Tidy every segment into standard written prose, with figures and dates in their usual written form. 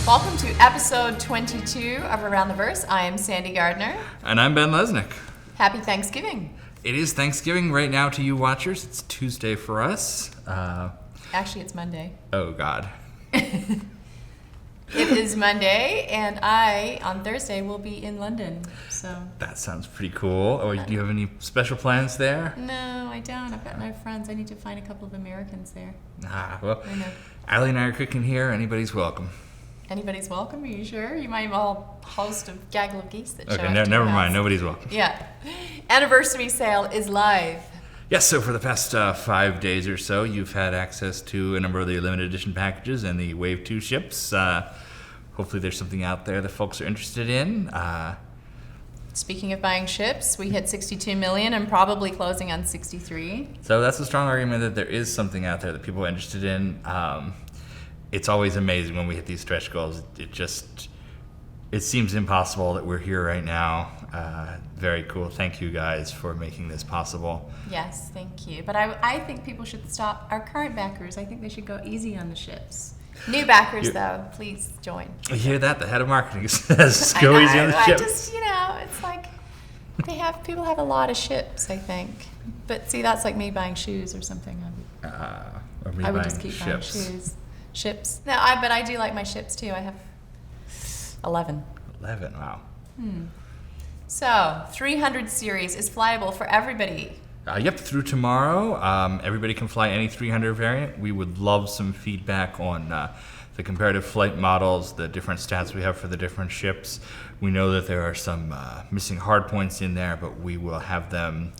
Welcome to episode 22 of Around the Verse. I am Sandy Gardner. And I'm Ben Lesnick. Happy Thanksgiving. It is Thanksgiving right now to you watchers. It's Tuesday for us. Actually, it's Monday. Oh, God. It is Monday, and I, on Thursday, will be in London. So That sounds pretty cool. Oh, do you have any special plans there? No, I don't. I've got no friends. I need to find a couple of Americans there. Well, I know. Allie and I are cooking here. Anybody's welcome. Anybody's welcome? Are you sure? You might all host a gaggle of geese that show Okay, up to never your mind. house. Nobody's welcome. Yeah. Anniversary sale is live. Yes, so for the past 5 days or so, you've had access to a number of the limited edition packages and the Wave 2 ships. Hopefully there's something out there that folks are interested in. Speaking of buying ships, we hit 62 million and probably closing on 63. So that's a strong argument that there is something out there that people are interested in. It's always amazing when we hit these stretch goals. It seems impossible that we're here right now. Very cool. Thank you guys for making this possible. Yes, thank you. But I think people should stop. Our current backers, I think they should go easy on the ships. New backers, though, please join. You hear that? The head of marketing says go easy on the I ships. just, it's like people have a lot of ships, I think. But see, that's like me buying shoes or something. Or me I would buying just keep ships. buying shoes. Ships. No, but I do like my ships too. I have 11. 11, wow. So, 300 series is flyable for everybody. Yep, through tomorrow. Everybody can fly any 300 variant. We would love some feedback on the comparative flight models, the different stats we have for the different ships. We know that there are some missing hard points in there, but we will have them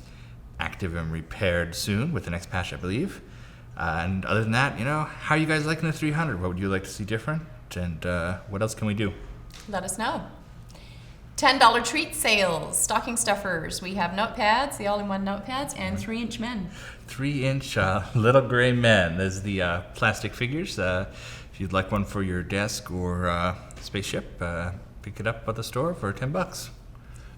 active and repaired soon with the next patch, I believe. And other than that, how are you guys liking the 300? What would you like to see different? And what else can we do? Let us know. $10 treat sales, stocking stuffers. We have notepads, the all-in-one notepads, and 3-inch men. 3-inch little gray men. There's the plastic figures. If you'd like one for your desk or spaceship, pick it up at the store for $10.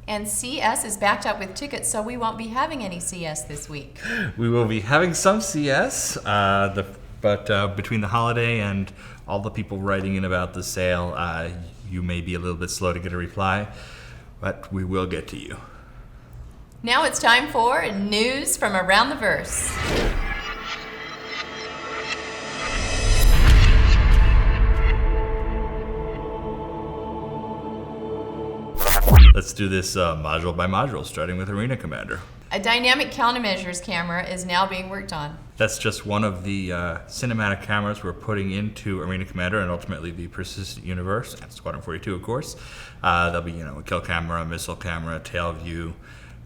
And CS is backed up with tickets, so we won't be having any CS this week. We will be having some CS, but between the holiday and all the people writing in about the sale, you may be a little bit slow to get a reply, but we will get to you. Now it's time for news from around the verse. Let's do this module by module, starting with Arena Commander. A dynamic countermeasures camera is now being worked on. That's just one of the cinematic cameras we're putting into Arena Commander and ultimately the Persistent Universe and Squadron 42, of course. There'll be, a kill camera, a missile camera, tail view,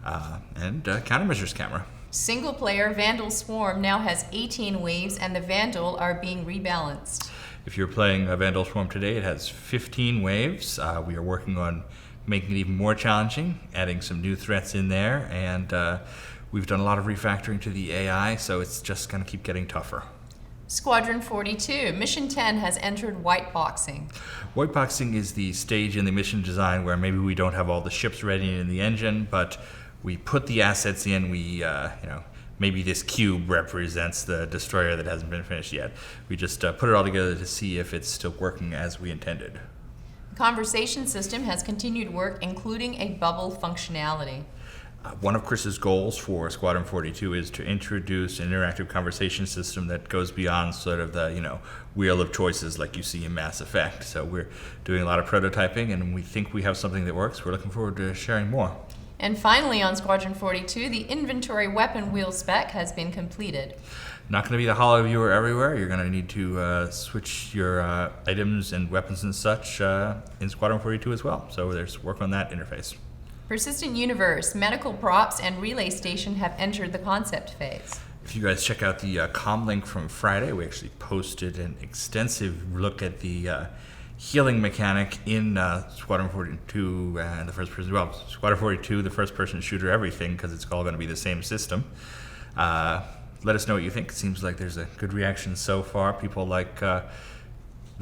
and countermeasures camera. Single player Vandal Swarm now has 18 waves, and the Vandal are being rebalanced. If you're playing a Vandal Swarm today, it has 15 waves. We are working on making it even more challenging, adding some new threats in there, and we've done a lot of refactoring to the AI, so it's just going to keep getting tougher. Squadron 42, Mission 10 has entered white boxing. White boxing is the stage in the mission design where maybe we don't have all the ships ready in the engine, but we put the assets in. We, maybe this cube represents the destroyer that hasn't been finished yet. We just put it all together to see if it's still working as we intended. The conversation system has continued work, including a bubble functionality. One of Chris's goals for Squadron 42 is to introduce an interactive conversation system that goes beyond sort of the, wheel of choices like you see in Mass Effect. So we're doing a lot of prototyping, and we think we have something that works. We're looking forward to sharing more. And finally, on Squadron 42, the inventory weapon wheel spec has been completed. Not going to be the hollow viewer everywhere. You're going to need to switch your items and weapons and such in Squadron 42 as well. So there's work on that interface. Persistent Universe, medical props, and relay station have entered the concept phase. If you guys check out the comm link from Friday, we actually posted an extensive look at the healing mechanic in Squadron 42 and the first person. Well, Squadron 42, the first person shooter, everything, because it's all going to be the same system. Let us know what you think. It seems like there's a good reaction so far. People like the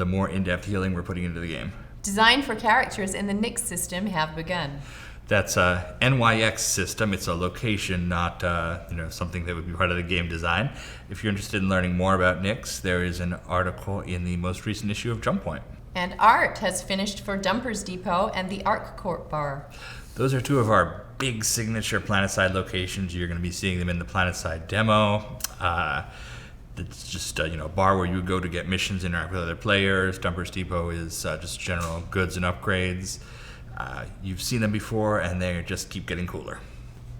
more in-depth healing we're putting into the game. Design for characters in the Nyx system have begun. That's a NYX system. It's a location, not something that would be part of the game design. If you're interested in learning more about Nyx, there is an article in the most recent issue of Jump Point. And Art has finished for Dumpers Depot and the ArcCorp bar. Those are two of our big signature Planetside locations. You're going to be seeing them in the Planetside demo. It's just a bar where you go to get missions, interact with other players. Dumpers Depot is just general goods and upgrades. You've seen them before, and they just keep getting cooler.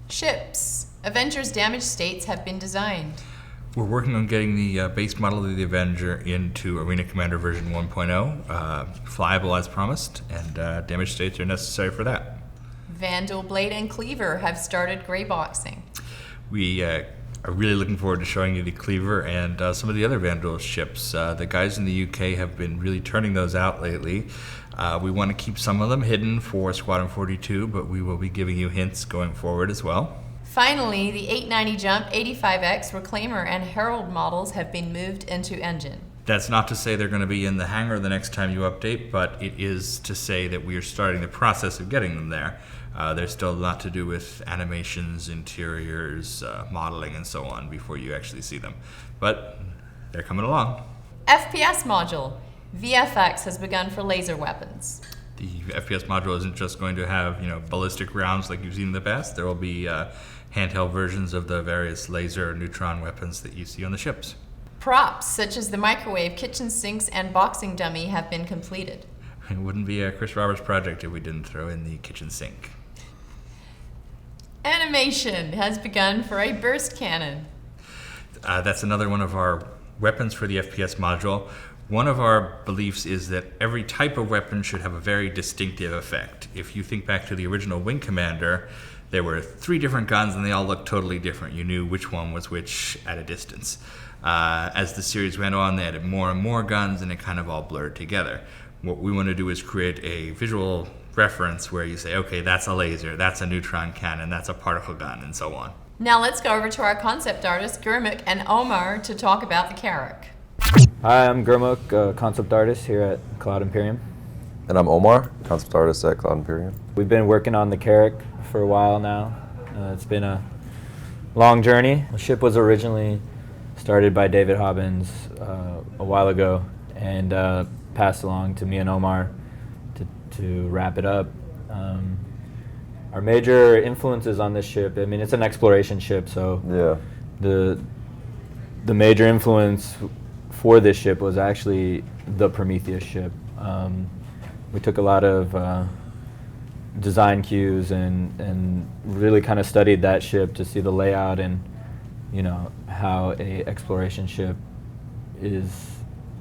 Ships. Avengers damaged states have been designed. We're working on getting the base model of the Avenger into Arena Commander version 1.0, flyable as promised, and damaged states are necessary for that. Vandal, Blade, and Cleaver have started gray boxing. We are really looking forward to showing you the Cleaver and some of the other Vandal ships. The guys in the UK have been really turning those out lately. We want to keep some of them hidden for Squadron 42, but we will be giving you hints going forward as well. Finally, the 890 Jump, 85X, Reclaimer, and Herald models have been moved into engine. That's not to say they're going to be in the hangar the next time you update, but it is to say that we are starting the process of getting them there. There's still a lot to do with animations, interiors, modeling, and so on before you actually see them. But they're coming along. FPS module. VFX has begun for laser weapons. The FPS module isn't just going to have, ballistic rounds like you've seen in the past. There will be handheld versions of the various laser neutron weapons that you see on the ships. Props, such as the microwave, kitchen sinks, and boxing dummy have been completed. It wouldn't be a Chris Roberts project if we didn't throw in the kitchen sink. Animation has begun for a burst cannon. That's another one of our weapons for the FPS module. One of our beliefs is that every type of weapon should have a very distinctive effect. If you think back to the original Wing Commander, there were 3 different guns and they all looked totally different. You knew which one was which at a distance. As the series went on, they added more and more guns and it kind of all blurred together. What we want to do is create a visual reference where you say, okay, that's a laser, that's a neutron cannon, that's a particle gun, and so on. Now let's go over to our concept artists, Gurmuk and Omar, to talk about the Carrack. Hi, I'm Gurmuk, concept artist here at Cloud Imperium. And I'm Omar, concept artist at Cloud Imperium. We've been working on the Carrack for a while now. It's been a long journey. The ship was originally started by David Hobbins a while ago and passed along to me and Omar to wrap it up. Our major influences on this ship, it's an exploration ship, so Yeah. the major influence for this ship was actually the Prometheus ship. We took a lot of design cues and really kind of studied that ship to see the layout and how a exploration ship is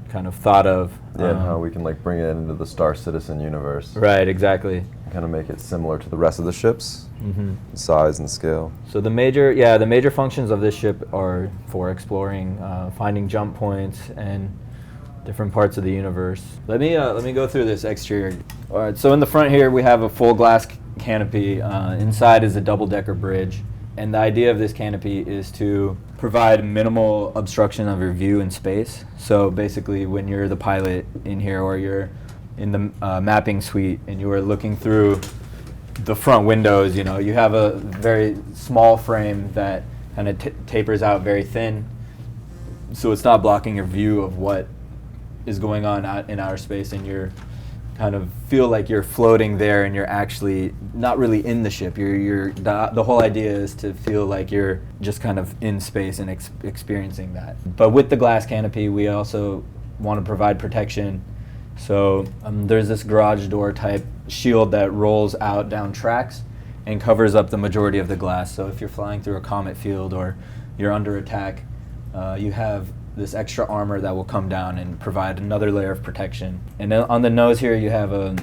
kind of thought of. Yeah, and how we can bring it into the Star Citizen universe. Right, exactly. Kind of make it similar to the rest of the ships, Mm-hmm. size and scale. So the major functions of this ship are for exploring, finding jump points and different parts of the universe. Let me go through this exterior. All right, so in the front here we have a full glass canopy. Inside is a double-decker bridge, and the idea of this canopy is to provide minimal obstruction of your view in space. So basically, when you're the pilot in here, or you're in the mapping suite, and you are looking through the front windows, you have a very small frame that kind of tapers out very thin, so it's not blocking your view of what is going on out in outer space, and you're kind of feel like you're floating there, and you're actually not really in the ship. The whole idea is to feel like you're just kind of in space and experiencing that. But with the glass canopy, we also want to provide protection. So there's this garage door type shield that rolls out down tracks and covers up the majority of the glass. So if you're flying through a comet field or you're under attack, you have this extra armor that will come down and provide another layer of protection. And then on the nose here you have a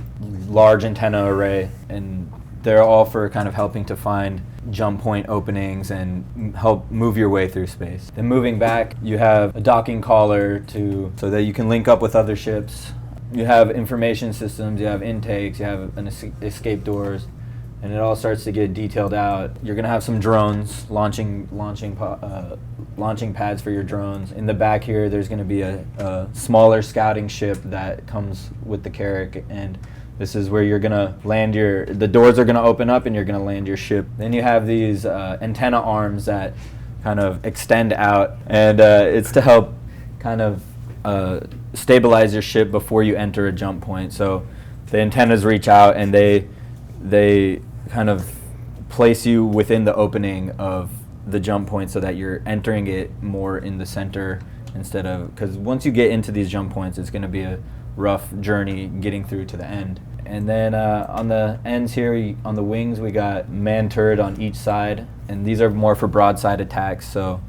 large antenna array, and they're all for kind of helping to find jump point openings and help move your way through space. Then moving back, you have a docking collar so that you can link up with other ships. You have information systems, you have intakes, you have escape doors, and it all starts to get detailed out. You're going to have some drones, launching pads for your drones. In the back here, there's going to be a smaller scouting ship that comes with the Carrack, and this is where you're going to land the doors are going to open up and you're going to land your ship. Then you have these antenna arms that kind of extend out, and it's to help kind of stabilize your ship before you enter a jump point. So the antennas reach out and they kind of place you within the opening of the jump point so that you're entering it more in the center instead of, because once you get into these jump points, it's going to be a rough journey getting through to the end. And then on the ends here, on the wings, we got man turret on each side, and these are more for broadside attacks. So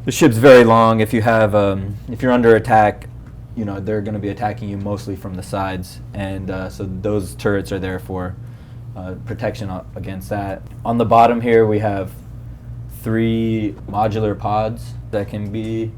the ship's very long. If you have, if you're under attack, you know they're going to be attacking you mostly from the sides, and so those turrets are there for protection against that. On the bottom here, we have 3 modular pods that can be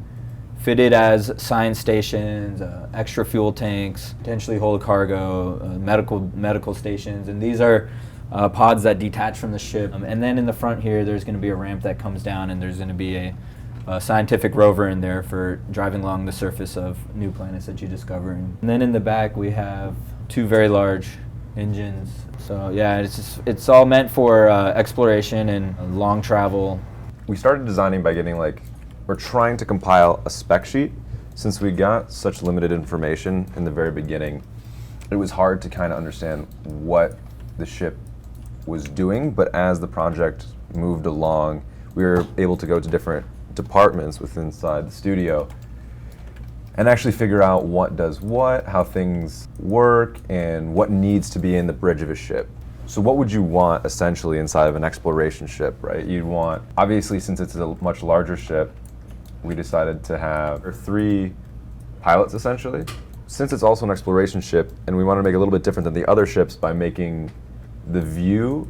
fitted as science stations, extra fuel tanks, potentially hold cargo, medical stations, and these are pods that detach from the ship. And then in the front here, there's going to be a ramp that comes down, and there's going to be a scientific rover in there for driving along the surface of new planets that you discover. And then in the back, we have 2 very large engines. So yeah, it's all meant for exploration and long travel. We started designing by we're trying to compile a spec sheet. Since we got such limited information in the very beginning, it was hard to kind of understand what the ship was doing, but as the project moved along, we were able to go to different departments inside the studio and actually figure out what does what, how things work, and what needs to be in the bridge of a ship. So what would you want essentially inside of an exploration ship, right? You'd want, obviously since it's a much larger ship, we decided to have 3 pilots essentially. Since it's also an exploration ship and we want to make it a little bit different than the other ships by making the view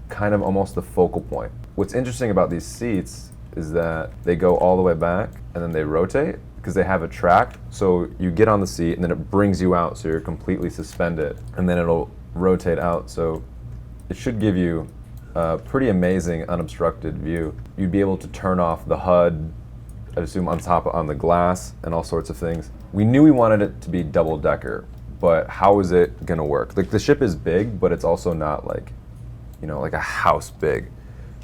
kind of almost the focal point. What's interesting about these seats is that they go all the way back and then they rotate because they have a track. So you get on the seat and then it brings you out so you're completely suspended, and then it'll rotate out. So it should give you a pretty amazing unobstructed view. You'd be able to turn off the HUD, I'd assume on the glass and all sorts of things. We knew we wanted it to be double-decker, but how is it gonna work? Like the ship is big, but it's also not like a house big.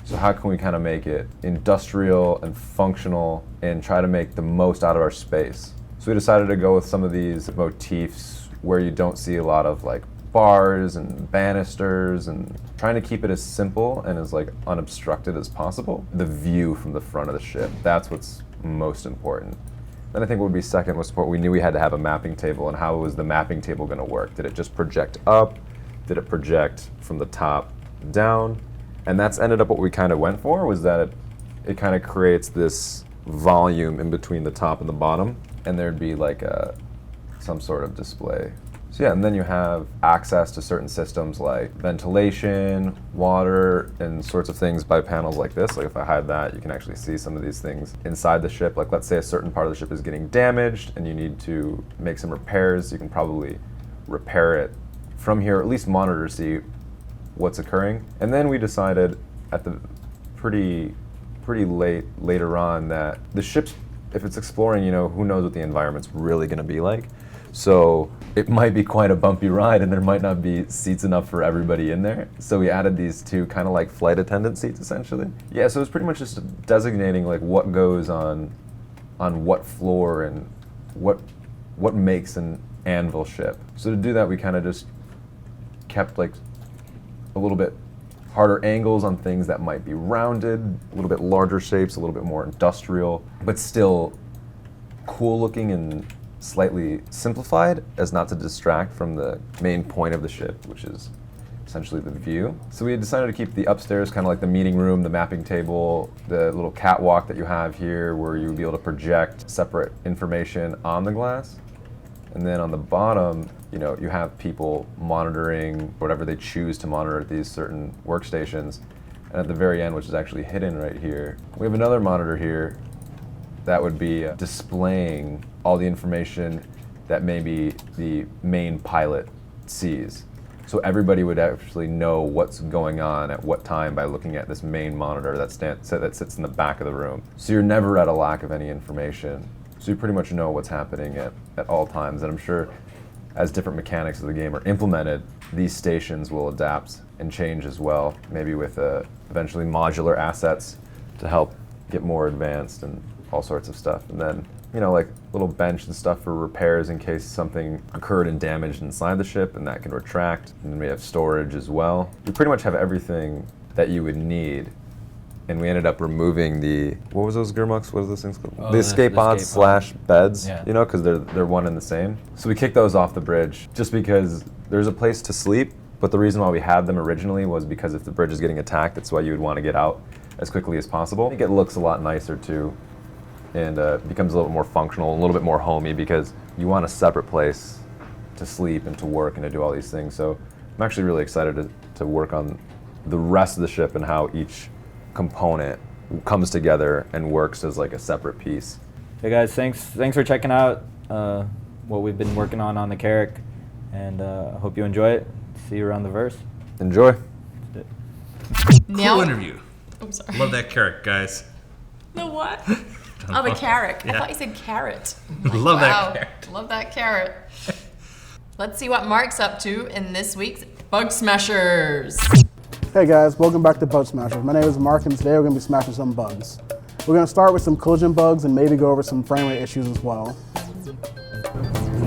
So how can we kind of make it industrial and functional and try to make the most out of our space? So we decided to go with some of these motifs where you don't see a lot of like bars and banisters, and trying to keep it as simple and as like unobstructed as possible. The view from the front of the ship, that's what's most important. Then I think what would be second was we knew we had to have a mapping table, and how was the mapping table going to work? Did it just project up? Did it project from the top down? And that's ended up what we kind of went for, was that it kind of creates this volume in between the top and the bottom, and there'd be like some sort of display. So yeah, and then you have access to certain systems like ventilation, water, and sorts of things by panels like this. Like if I hide that, you can actually see some of these things inside the ship. Like let's say a certain part of the ship is getting damaged and you need to make some repairs, you can probably repair it from here, or at least monitor to see what's occurring. And then we decided at the pretty later on that the ship's, if it's exploring, who knows what the environment's really gonna be like. So it might be quite a bumpy ride and there might not be seats enough for everybody in there. So we added these 2 kind of like flight attendant seats essentially. Yeah, so it's pretty much just designating like what goes on what floor and what makes an anvil ship. So to do that, we kind of just kept like a little bit harder angles on things that might be rounded, a little bit larger shapes, a little bit more industrial, but still cool looking and slightly simplified as not to distract from the main point of the ship, which is essentially the view. So we had decided to keep the upstairs kind of like the meeting room, the mapping table, the little catwalk that you have here where you would be able to project separate information on the glass. And then on the bottom, you have people monitoring whatever they choose to monitor at these certain workstations. And at the very end, which is actually hidden right here, we have another monitor here that would be displaying all the information that maybe the main pilot sees. So everybody would actually know what's going on at what time by looking at this main monitor that sits in the back of the room. So you're never at a lack of any information. So you pretty much know what's happening at all times. And I'm sure as different mechanics of the game are implemented, these stations will adapt and change as well, maybe with eventually modular assets to help get more advanced and all sorts of stuff. And then, you know, like little bench and stuff for repairs in case something occurred and damaged inside the ship, and that can retract. And then we have storage as well. We pretty much have everything that you would need. And we ended up removing the, what was those Gurmuks? What are those things called? The escape pods slash beds, Yeah. you know, because they're one and the same. So we kicked those off the bridge just because there's a place to sleep, but the reason why we had them originally was because if the bridge is getting attacked, that's why you would want to get out as quickly as possible. I think it looks a lot nicer too, and becomes a little more functional, a little bit more homey, because you want a separate place to sleep and to work and to do all these things. So I'm actually really excited to work on the rest of the ship and how each component comes together and works as like a separate piece. Hey guys, thanks for checking out what we've been working on the Carrack, and I hope you enjoy it. See you around the verse. Enjoy. Cool interview. I'm sorry. Love that carrot, guys. The what? Oh, the carrot. I Yeah. thought you said carrot. Love Wow, that carrot. love that carrot. Let's see what Mark's up to in this week's Bug Smashers. Hey guys, welcome back to Bug Smashers. My name is Mark, and today we're going to be smashing some bugs. We're going to start with some collision bugs and maybe go over some frame rate issues as well.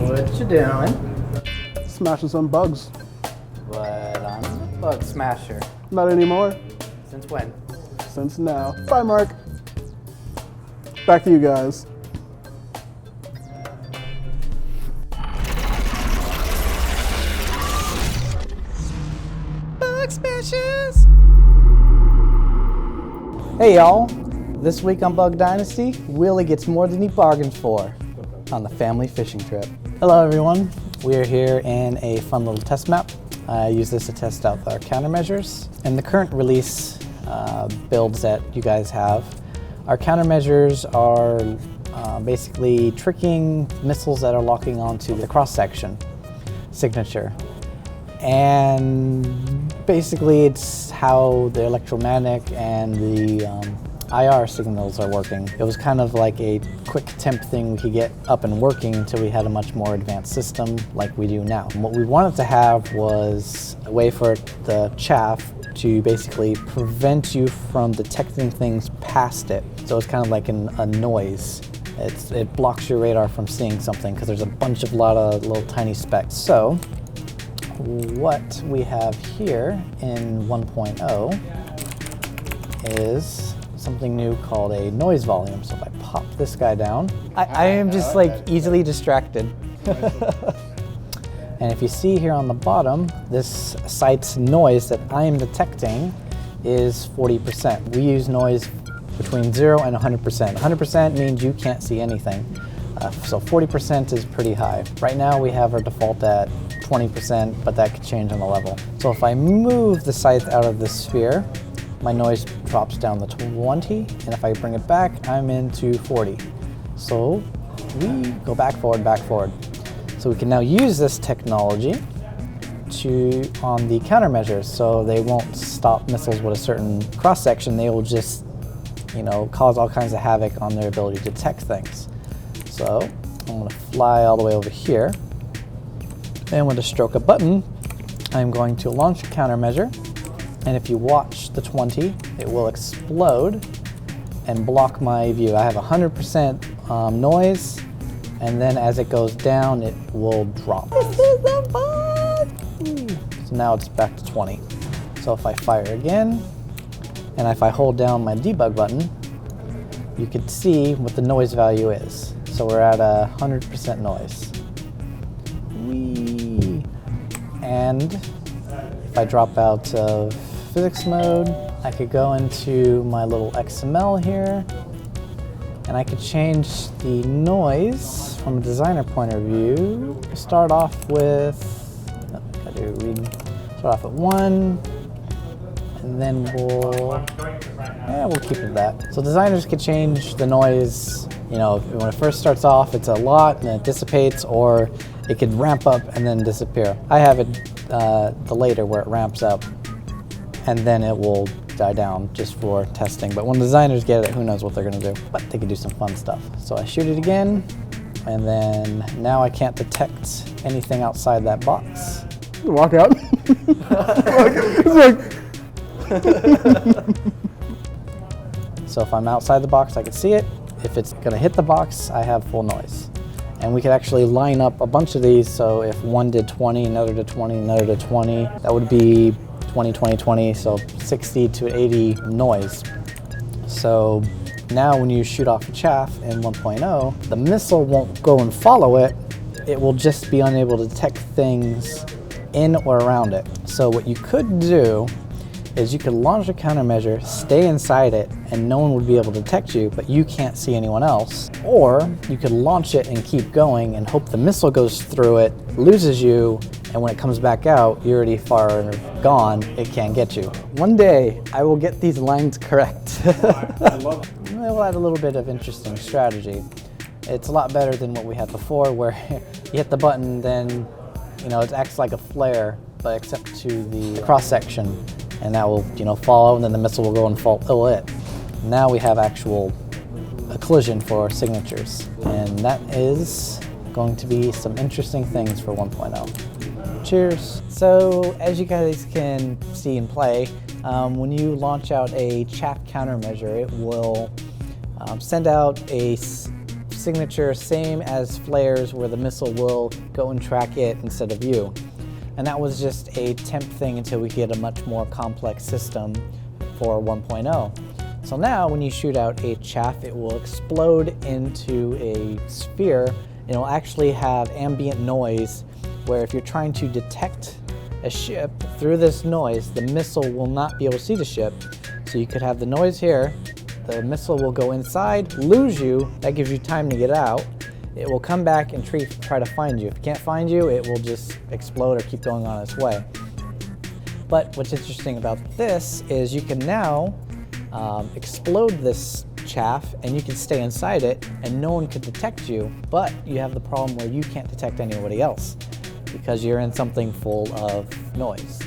What you doing? Smashing some bugs. But I'm a bug smasher. Not anymore. Since when? Since now. Bye, Mark. Back to you guys. Bug smashers! Hey y'all, this week on Bug Dynasty, Willie gets more than he bargains for on the family fishing trip. Hello everyone, we are here in a fun little test map. I use this to test out our countermeasures. In the current release builds that you guys have, our countermeasures are basically tricking missiles that are locking onto the cross-section signature. And basically it's how the electromagnetic and the IR signals are working. It was kind of like a quick temp thing we could get up and working until we had a much more advanced system like we do now. And what we wanted to have was a way for the chaff to basically prevent you from detecting things past it. So it's kind of like a noise. It blocks your radar from seeing something because there's a lot of little tiny specks. So what we have here in 1.0 is something new called a noise volume. So if I pop this guy down, I am just like easily distracted. And if you see here on the bottom, this site's noise that I am detecting is 40%. We use noise between 0 and 100%. 100% means you can't see anything. So 40% is pretty high. Right now we have our default at 20%, but that could change on the level. So if I move the scythe out of the sphere, my noise drops down to 20, and if I bring it back, I'm into 40. So we go back, forward. So we can now use this technology on the countermeasures, so they won't stop missiles with a certain cross-section. They will just, cause all kinds of havoc on their ability to detect things. So I'm going to fly all the way over here, and with a stroke a button, I'm going to launch a countermeasure, and if you watch the 20, it will explode and block my view. I have 100% noise, and then as it goes down, it will drop. This is the bug! So now it's back to 20. So if I fire again, and if I hold down my debug button, you can see what the noise value is. So we're at 100% noise. Whee! And if I drop out of physics mode, I could go into my little XML here, and I could change the noise from a designer point of view. Start off with, start off at 1, and then we'll keep it at that. So designers could when it first starts off, it's a lot and it dissipates, or it could ramp up and then disappear. I have it the later where it ramps up and then it will die down just for testing. But when designers get it, who knows what they're gonna do. But they can do some fun stuff. So I shoot it again, and then now I can't detect anything outside that box. Walk out. So if I'm outside the box, I can see it. if it's going to hit the box, I have full noise. And we could actually line up a bunch of these, so if one did 20, another did 20, another did 20, that would be 20, 20, 20, so 60 to 80 noise. So now when you shoot off a chaff in 1.0, the missile won't go and follow it, it will just be unable to detect things in or around it. So what you could do is you could launch a countermeasure, stay inside it, and no one would be able to detect you, but you can't see anyone else. Or you could launch it and keep going and hope the missile goes through it, loses you, and when it comes back out, you're already far gone, it can't get you. One day, I will get these lines correct. I love it. We'll add a little bit of interesting strategy. It's a lot better than what we had before, where you hit the button, then it acts like a flare, but except to the cross section. And that will, follow, and then the missile will go and fall it. Now we have a collision for signatures, and that is going to be some interesting things for 1.0. Cheers. So, as you guys can see and play, when you launch out a chaff countermeasure, it will send out a signature same as flares, where the missile will go and track it instead of you. And that was just a temp thing until we get a much more complex system for 1.0. So now when you shoot out a chaff, it will explode into a sphere. It'll actually have ambient noise, where if you're trying to detect a ship through this noise, the missile will not be able to see the ship. So you could have the noise here, the missile will go inside, lose you, that gives you time to get out. It will come back and try to find you. If it can't find you, it will just explode or keep going on its way. But what's interesting about this is you can now explode this chaff, and you can stay inside it, and no one could detect you, but you have the problem where you can't detect anybody else because you're in something full of noise.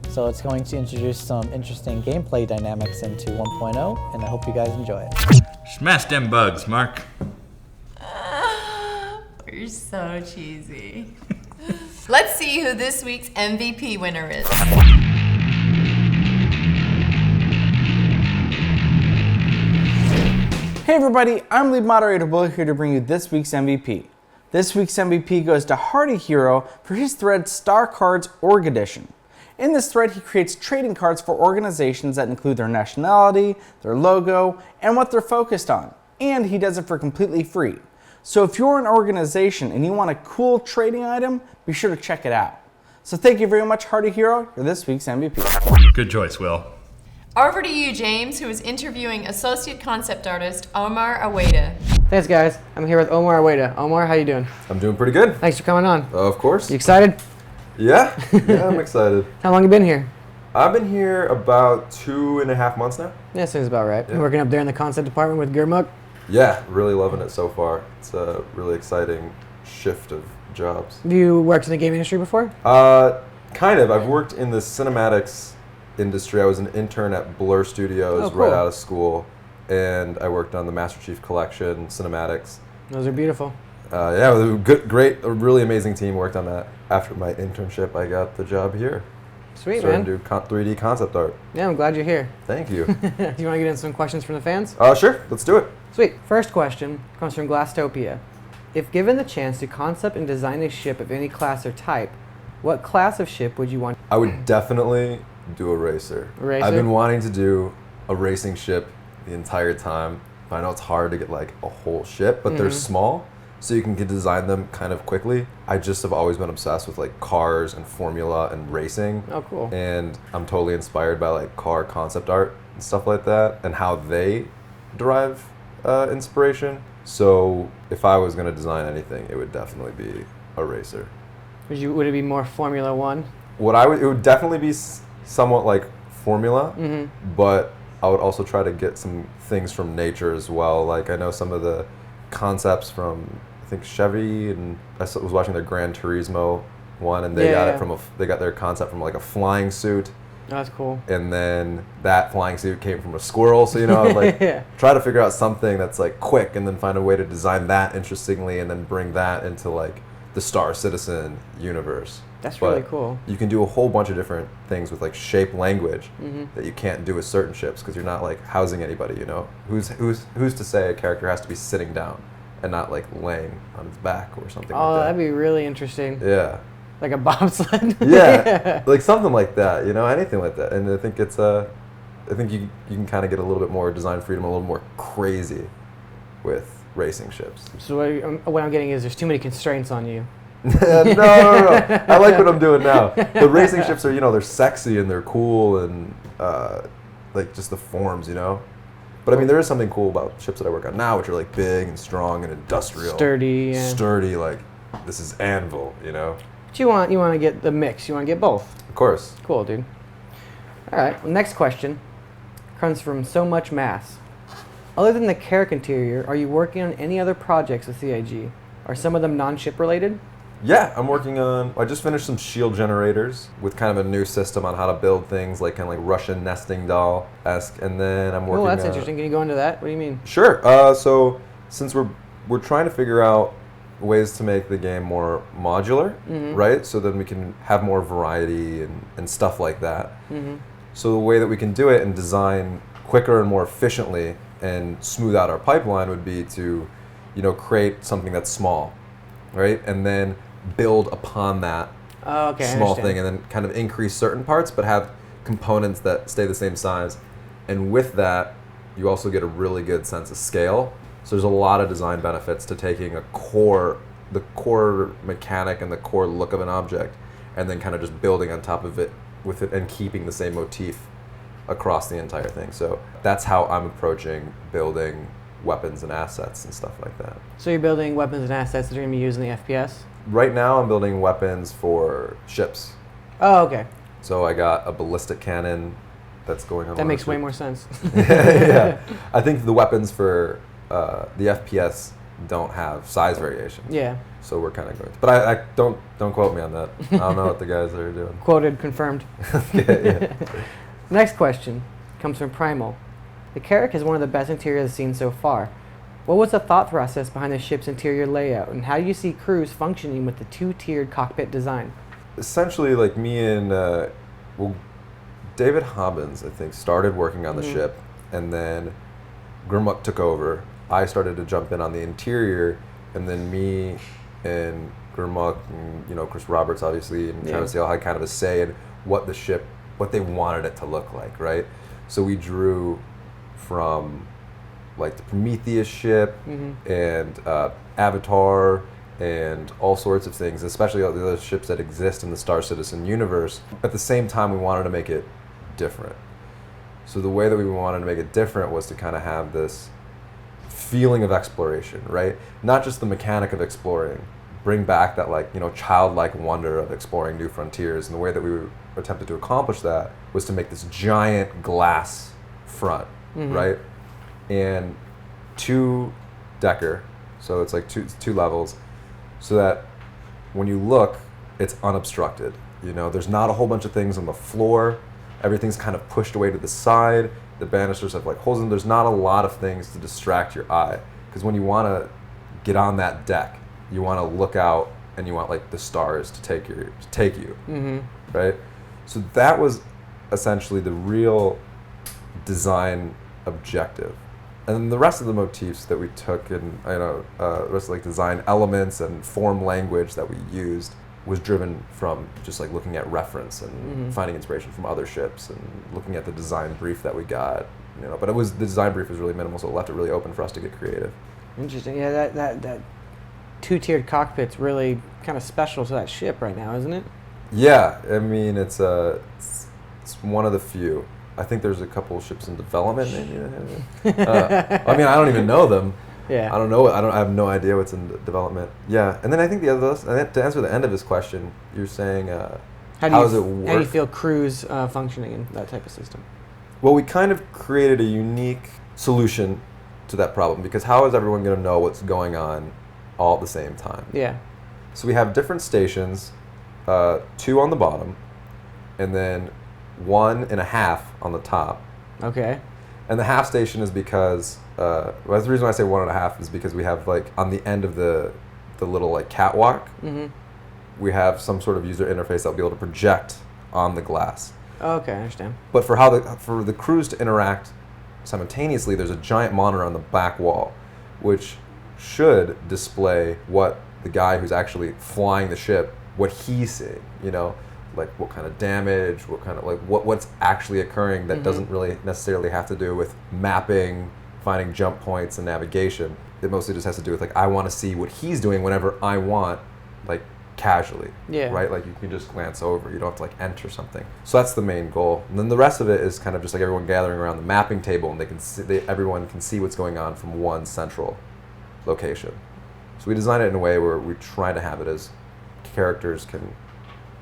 So it's going to introduce some interesting gameplay dynamics into 1.0, and I hope you guys enjoy it. Smash them bugs, Mark. You're so cheesy. Let's see who this week's MVP winner is. Hey everybody, I'm lead moderator Will here to bring you this week's MVP. This week's MVP goes to Hardy Hero for his thread Star Cards Org Edition. In this thread, he creates trading cards for organizations that include their nationality, their logo, and what they're focused on. And he does it for completely free. So if you're an organization and you want a cool trading item, be sure to check it out. So thank you very much, Hardy Hero, for this week's MVP. Good choice, Will. Over to you, James, who is interviewing associate concept artist Omar Aweidah. Thanks, guys. I'm here with Omar Aweidah. Omar, how you doing? I'm doing pretty good. Thanks for coming on. Of course. You excited? Yeah, I'm excited. How long you been here? I've been here about 2.5 months now. Yeah, seems about right. Yeah. Working up there in the concept department with Gurmuk? Yeah, really loving it so far. It's a really exciting shift of jobs. Have you worked in the gaming industry before? Kind of. I've worked in the cinematics industry. I was an intern at Blur Studios cool. right out of school, and I worked on the Master Chief Collection, cinematics. Those are beautiful. Yeah, it was a good, great, a really amazing team worked on that. After my internship, I got the job here. Sweet, Started man. to do 3D concept art. Yeah, I'm glad you're here. Thank you. Do you want to get in some questions from the fans? Sure, let's do it. Sweet. First question comes from Glasstopia. If given the chance to concept and design a ship of any class or type, what class of ship would you want? I would definitely do a racer. A racer? I've been wanting to do a racing ship the entire time. I know it's hard to get like a whole ship, but they're small, so you can design them kind of quickly. I just have always been obsessed with like cars and formula and racing. Oh, cool. And I'm totally inspired by like car concept art and stuff like that, and how they derive inspiration. So if I was going to design anything, it would definitely be a racer. Would it be more Formula One? It would definitely be somewhat like formula, but I would also try to get some things from nature as well. Like I know some of the concepts from I think Chevy, and I was watching their Gran Turismo one, and they they got their concept from like a flying suit. Oh, that's cool. And then that flying suit came from a squirrel, so like try to figure out something that's like quick, and then find a way to design that interestingly, and then bring that into like the Star Citizen universe. That's But really cool. you can do a whole bunch of different things with like shape language that you can't do with certain ships because you're not like housing anybody. You know, who's to say a character has to be sitting down and not like laying on its back or something Oh, like that. that'd be really interesting. Yeah. Like a bobsled. Yeah, like something like that, you know, anything like that. And I think it's I think you can kind of get a little bit more design freedom, a little more crazy with racing ships. So what I'm getting is there's too many constraints on you. No. I like what I'm doing now. The racing ships are, you know, they're sexy and they're cool and like just the forms, you know. But I mean, there is something cool about ships that I work on now, which are like big and strong and industrial, Sturdy. Like this is Anvil, you know. But you want to get the mix. You want to get both. Of course. Cool, dude. All right. Well, next question comes from So Much Mass. Other than the Carrack interior, are you working on any other projects with CIG? Are some of them non-ship related? Yeah, I'm working on. I just finished some shield generators with kind of a new system on how to build things, like kind of like Russian nesting doll-esque, and then I'm working. Oh, that's interesting. Can you go into that? What do you mean? Sure. So since we're trying to figure out ways to make the game more modular, right? So then we can have more variety and stuff like that. So the way that we can do it and design quicker and more efficiently and smooth out our pipeline would be to, you know, create something that's small, right? And then build upon that small thing and then kind of increase certain parts but have components that stay the same size. And with that, you also get a really good sense of scale. So there's a lot of design benefits to taking the core mechanic and the core look of an object and then kind of just building on top of it with it and keeping the same motif across the entire thing. So that's how I'm approaching building weapons and assets and stuff like that. So you're building weapons and assets that are going to be used in the FPS? Right now I'm building weapons for ships. Oh, okay. So I got a ballistic cannon that's going on. That makes way more sense. Yeah. I think the weapons for the FPS don't have size variation. Yeah. So we're kind of going. But I don't quote me on that. I don't know what the guys are doing. Quoted, confirmed. Yeah. Next question comes from Primal. The Carrack is one of the best interiors seen so far. What was the thought process behind the ship's interior layout, and how do you see crews functioning with the two-tiered cockpit design? Essentially, like me and David Hobbins, I think, started working on the ship, and then Grimmuck took over. I started to jump in on the interior, and then me and Grimmuck and, you know, Chris Roberts, obviously, and Travis Dale had kind of a say in what the ship, what they wanted it to look like, right? So we drew from like the Prometheus ship and Avatar and all sorts of things, especially all the other ships that exist in the Star Citizen universe. At the same time, we wanted to make it different. So the way that we wanted to make it different was to kind of have this feeling of exploration, right? Not just the mechanic of exploring, bring back that, like, you know, childlike wonder of exploring new frontiers. And the way that we attempted to accomplish that was to make this giant glass front, right? And two-decker, so it's like two levels, so that when you look, it's unobstructed. You know, there's not a whole bunch of things on the floor. Everything's kind of pushed away to the side. The banisters have like holes in them. There's not a lot of things to distract your eye, because when you want to get on that deck, you want to look out and you want like the stars to take you, right? So that was essentially the real design objective. And then the rest of the motifs that we took and, you know, the rest of like design elements and form language that we used was driven from just like looking at reference and finding inspiration from other ships and looking at the design brief that we got, you know. But the design brief was really minimal, so it left it really open for us to get creative. Interesting. Yeah, that two-tiered cockpit's really kind of special to that ship right now, isn't it? Yeah, I mean, it's one of the few. I think there's a couple of ships in development. Maybe. I mean, I don't even know them. Yeah. I don't know. I have no idea what's in development. Yeah, and then I think the other, to answer the end of his question, you're saying how does it work? How do you feel crews functioning in that type of system? Well, we kind of created a unique solution to that problem, because how is everyone going to know what's going on all at the same time? Yeah. So we have different stations, 2 on the bottom, and then 1.5 on the top. Okay. And the half station is because, well, the reason why I say 1.5 is because we have like on the end of the little like catwalk, we have some sort of user interface that will be able to project on the glass. Okay, I understand. But for the crews to interact simultaneously, there's a giant monitor on the back wall, which should display what the guy who's actually flying the ship, what he's seeing, you know, like what kind of damage, what kind of, like what's actually occurring that doesn't really necessarily have to do with mapping, finding jump points and navigation. It mostly just has to do with, like, I want to see what he's doing whenever I want, like, casually. Yeah. Right? Like, you can just glance over. You don't have to, like, enter something. So that's the main goal. And then the rest of it is kind of just like everyone gathering around the mapping table, and everyone can see what's going on from one central location. So we design it in a way where we try to have it as characters can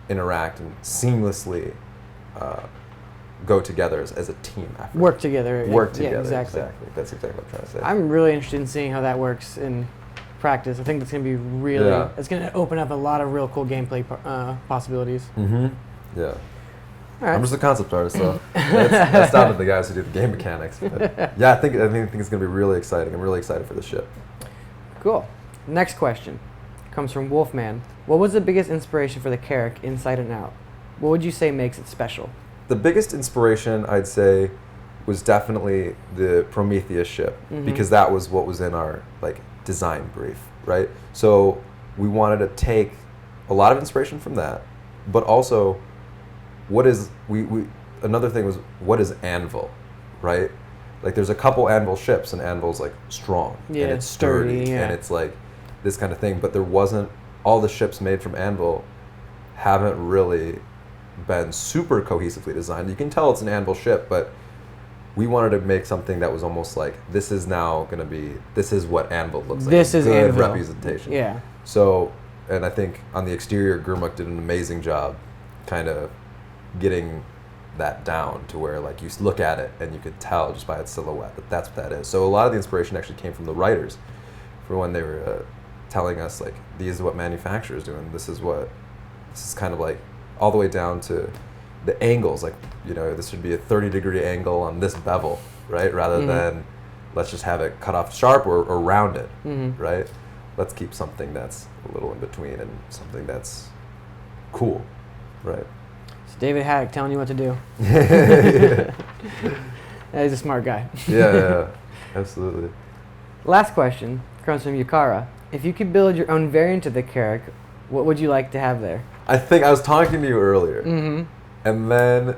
interact and seamlessly go together as a team effort. Work together. Work together. Yeah, exactly. That's exactly what I'm trying to say. I'm really interested in seeing how that works in practice. I think that's going to be really, it's going to open up a lot of real cool gameplay possibilities. Mm-hmm. Yeah. All right. I'm just a concept artist, so that's down to the guys who do the game mechanics. But yeah, I think it's going to be really exciting. I'm really excited for the ship. Cool. Next question comes from Wolfman. What was the biggest inspiration for the Carrack inside and out? What would you say makes it special? The biggest inspiration, I'd say, was definitely the Prometheus ship, because that was what was in our, like, design brief, right? So we wanted to take a lot of inspiration from that, but also another thing was, what is Anvil, right? Like, there's a couple Anvil ships, and Anvil's, like, strong, and it's sturdy, and it's like this kind of thing, but there wasn't, all the ships made from Anvil haven't really been super cohesively designed. You can tell it's an Anvil ship, but we wanted to make something that was almost like, this is what Anvil looks like. This is good Anvil. representation. Yeah. So, and I think on the exterior, Gurmuk did an amazing job kind of getting that down to where, like, you look at it and you could tell just by its silhouette that that's what that is. So a lot of the inspiration actually came from the writers for when they were telling us, like, these are what manufacturers do, and this is kind of like all the way down to the angles, like, you know, this should be a 30-degree angle on this bevel, right? Rather than let's just have it cut off sharp or rounded, right? Let's keep something that's a little in between and something that's cool, right? It's David Haddock telling you what to do. He's a smart guy. Yeah, absolutely. Last question comes from Yukara. If you could build your own variant of the Carrack, what would you like to have there? I think I was talking to you earlier, and then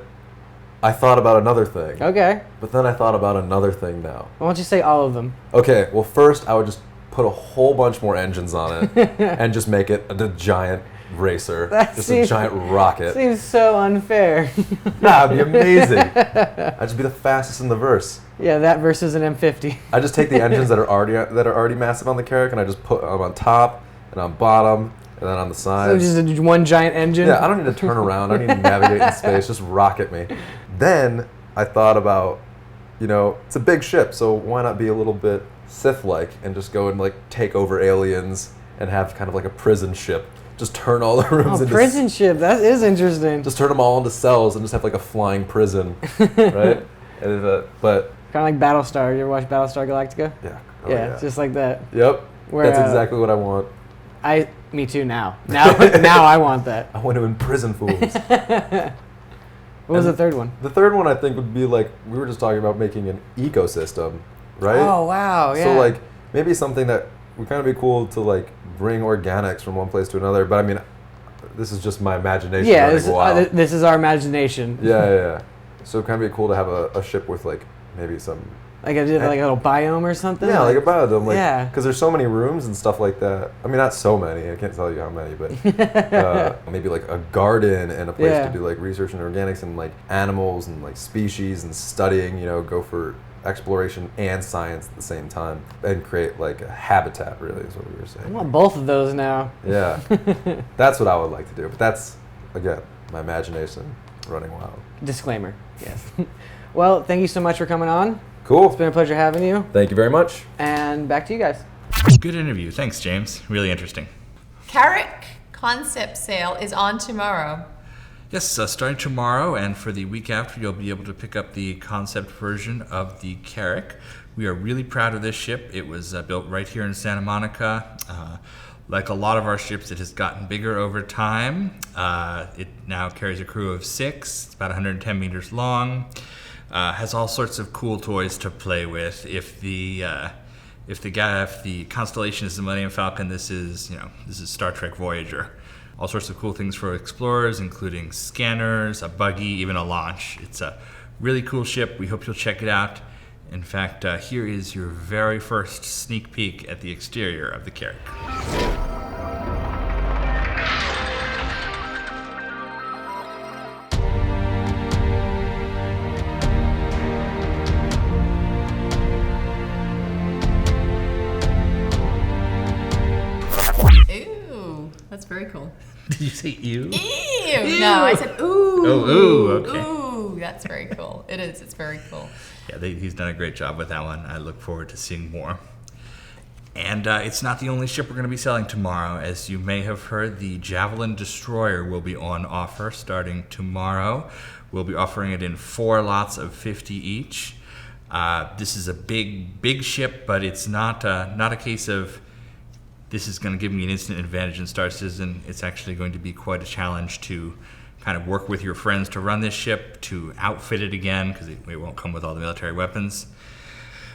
I thought about another thing. Okay. But then I thought about another thing now. Why don't you say all of them? Okay, well, first I would just put a whole bunch more engines on it and just make it a giant racer, a giant rocket. Seems so unfair. Nah, it'd be amazing. I'd just be the fastest in the verse. Yeah, that versus an M50. I just take the engines that are already massive on the Carrack, and I just put them on top and on bottom and then on the sides. So just one giant engine? Yeah, I don't need to turn around. I don't need to navigate in space. Just rocket me. Then I thought about, you know, it's a big ship, so why not be a little bit Sith-like and just go and, like, take over aliens and have kind of like a prison ship. Just turn all the rooms into prison ship. That is interesting. Just turn them all into cells and just have like a flying prison, right? But kind of like Battlestar. You ever watch Battlestar Galactica? Yeah. Yeah, it's just like that. Yep. Where, that's exactly what I want. Me too. Now I want that. I want to imprison fools. What was the third one? The third one I think would be, like, we were just talking about making an ecosystem, right? Oh wow! Yeah. So, like, maybe something that would kind of be cool to, like, bring organics from one place to another. But I mean, this is just my imagination. Yeah, this is our imagination. Yeah. So it kind of be cool to have a ship with, like, maybe some, like a little biome or something. Yeah, like a biome. Like, yeah. Because there's so many rooms and stuff like that. I mean, not so many. I can't tell you how many, but maybe like a garden and a place to do, like, research and organics and, like, animals and, like, species and studying. You know, go for exploration and science at the same time and create, like, a habitat, really, is what we were saying. I want both of those now. Yeah. That's what I would like to do. But that's, again, my imagination running wild. Disclaimer. Yes. Well, thank you so much for coming on. Cool. It's been a pleasure having you. Thank you very much. And back to you guys. Good interview. Thanks, James. Really interesting. Carrack concept sale is on tomorrow. Yes, starting tomorrow and for the week after, you'll be able to pick up the concept version of the Carrack. We are really proud of this ship. It was built right here in Santa Monica. Like a lot of our ships, it has gotten bigger over time. It now carries a crew of 6. It's about 110 meters long. Has all sorts of cool toys to play with. If the constellation is the Millennium Falcon, this is Star Trek Voyager. All sorts of cool things for explorers, including scanners, a buggy, even a launch. It's a really cool ship. We hope you'll check it out. In fact, here is your very first sneak peek at the exterior of the Carrack. Ooh, that's very cool. Did you say ew? Ew! No, I said ooh. Oh, ooh, okay. Ooh, that's very cool. It is. It's very cool. Yeah, he's done a great job with that one. I look forward to seeing more. And it's not the only ship we're going to be selling tomorrow. As you may have heard, the Javelin Destroyer will be on offer starting tomorrow. We'll be offering it in 4 lots of 50 each. This is a big ship, but it's not a case of this is going to give me an instant advantage in Star Citizen. It's actually going to be quite a challenge to kind of work with your friends to run this ship, to outfit it again, because it won't come with all the military weapons.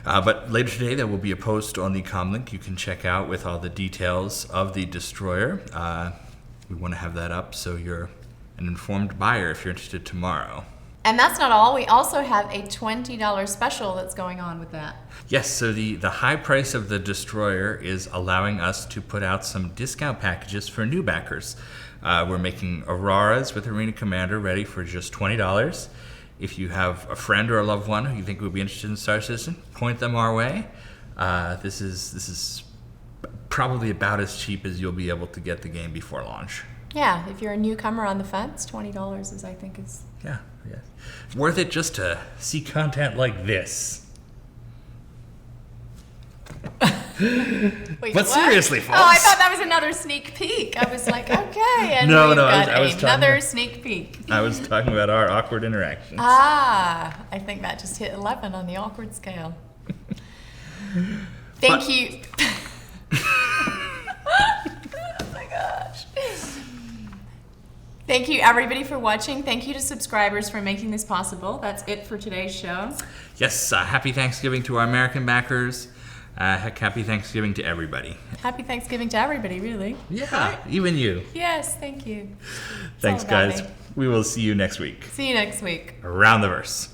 But later today, there will be a post on the comlink you can check out with all the details of the destroyer. We want to have that up so you're an informed buyer if you're interested tomorrow. And that's not all. We also have a $20 special that's going on with that. Yes, so the high price of the destroyer is allowing us to put out some discount packages for new backers. We're making Auroras with Arena Commander ready for just $20. If you have a friend or a loved one who you think would be interested in Star Citizen, point them our way. This is probably about as cheap as you'll be able to get the game before launch. Yeah, if you're a newcomer on the fence, $20 is, I think, is... Yeah. It's worth it just to see content like this. Wait, But what? seriously, folks. Oh, I thought that was another sneak peek. I was like, okay, and No, we've no, got I was talking another about- sneak peek. I was talking about our awkward interactions. Ah, I think that just hit 11 on the awkward scale. Thank you. Oh my gosh. Thank you, everybody, for watching. Thank you to subscribers for making this possible. That's it for today's show. Yes, happy Thanksgiving to our American backers. Heck, happy Thanksgiving to everybody. Happy Thanksgiving to everybody, really. Yeah, even you. Yes, thank you. It's Thanks, all about guys. me. We will see you next week. See you next week. Around the verse.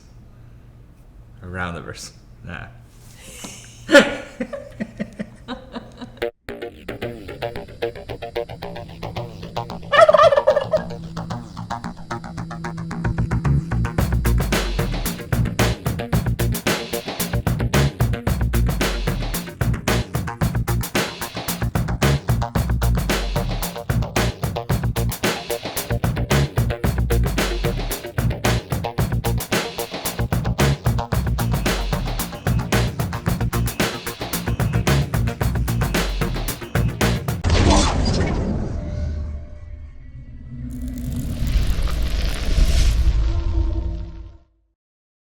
Around the verse.